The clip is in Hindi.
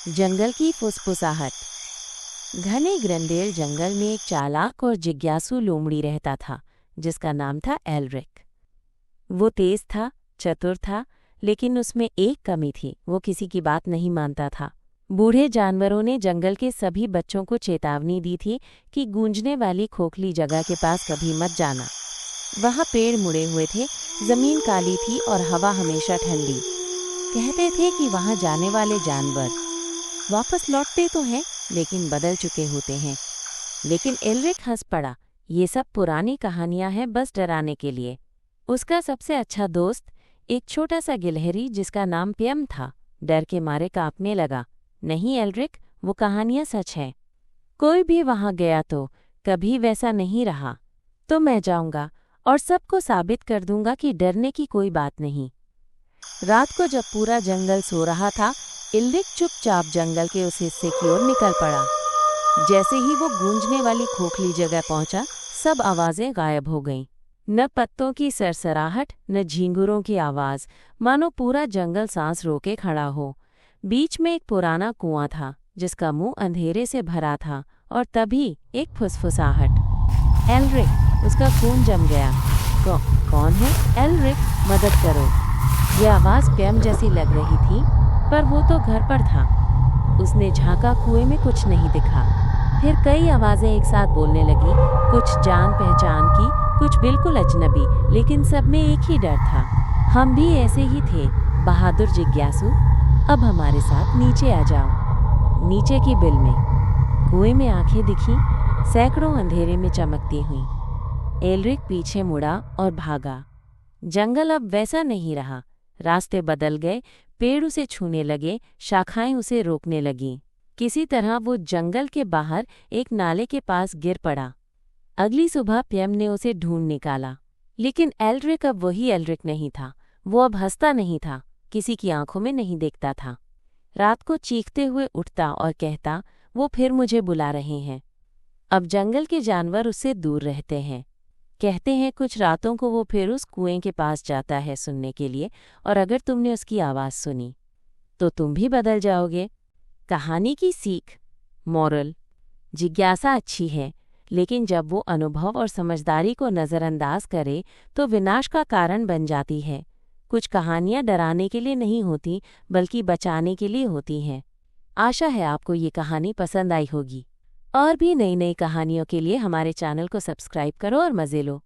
जंगल की फुसफुसाहट। घने ग्रंडेल जंगल में एक चालाक और जिज्ञासु लोमड़ी रहता था जिसका नाम था एल्रिक। वो तेज था, चतुर था, लेकिन उसमें एक कमी थी, वो किसी की बात नहीं मानता था। बूढ़े जानवरों ने जंगल के सभी बच्चों को चेतावनी दी थी कि गूंजने वाली खोखली जगह के पास कभी मत जाना। वहाँ पेड़ मुड़े हुए थे, जमीन काली थी और हवा हमेशा ठंडी। कहते थे कि वहाँ जाने वाले जानवर वापस लौटते तो हैं, लेकिन बदल चुके होते हैं। लेकिन एल्रिक हंस पड़ा। ये सब पुरानी कहानियां हैं, बस डराने के लिए। उसका सबसे अच्छा दोस्त एक छोटा सा गिलहरी जिसका नाम प्यम था, डर के मारे कांपने लगा। नहीं एल्रिक, वो कहानियां सच हैं। कोई भी वहां गया तो कभी वैसा नहीं रहा। तो मैं जाऊंगा और सबको साबित कर दूंगा कि डरने की कोई बात नहीं। रात को जब पूरा जंगल सो रहा था, एल्रिक चुपचाप जंगल के उस हिस्से की ओर निकल पड़ा। जैसे ही वो गूंजने वाली खोखली जगह पहुंचा, सब आवाजें गायब हो गईं। न पत्तों की सरसराहट, न झींगुरों की आवाज, मानो पूरा जंगल सांस रोके खड़ा हो। बीच में एक पुराना कुआं था जिसका मुंह अंधेरे से भरा था, और तभी एक फुसफुसाहट। एल्रिक, उसका खून जम गया। कौन है? एल्रिक, मदद करो। यह आवाज प्यम जैसी लग रही थी, पर वो तो घर पर था। उसने झांका, कुएं में कुछ नहीं दिखा। फिर कई आवाजें एक साथ बोलने लगी, कुछ जान पहचान की, कुछ बिल्कुल अजनबी, लेकिन सब में एक ही डर था। हम भी ऐसे ही थे, बहादुर जिज्ञासु। अब हमारे साथ नीचे आ जाओ। नीचे की बिल में कुएं में आंखें दिखीं, सैकड़ों अंधेरे में चमकती हुईं। एल्रिक पीछे मुड़ा और भागा। जंगल अब वैसा नहीं रहा। रास्ते बदल गए, पेड़ उसे छूने लगे, शाखाएं उसे रोकने लगीं। किसी तरह वो जंगल के बाहर एक नाले के पास गिर पड़ा। अगली सुबह प्यम ने उसे ढूंढ निकाला, लेकिन एल्रिक अब वही एल्रिक नहीं था। वो अब हंसता नहीं था, किसी की आंखों में नहीं देखता था। रात को चीखते हुए उठता और कहता, वो फिर मुझे बुला रहे हैं। अब जंगल के जानवर उससे दूर रहते हैं। कहते हैं कुछ रातों को वो फिर उस कुएं के पास जाता है सुनने के लिए, और अगर तुमने उसकी आवाज़ सुनी तो तुम भी बदल जाओगे। कहानी की सीख, मॉरल: जिज्ञासा अच्छी है, लेकिन जब वो अनुभव और समझदारी को नज़रअंदाज करे तो विनाश का कारण बन जाती है। कुछ कहानियाँ डराने के लिए नहीं होती, बल्कि बचाने के लिए होती हैं। आशा है आपको ये कहानी पसंद आई होगी। और भी नई नई कहानियों के लिए हमारे चैनल को सब्सक्राइब करो और मज़े लो।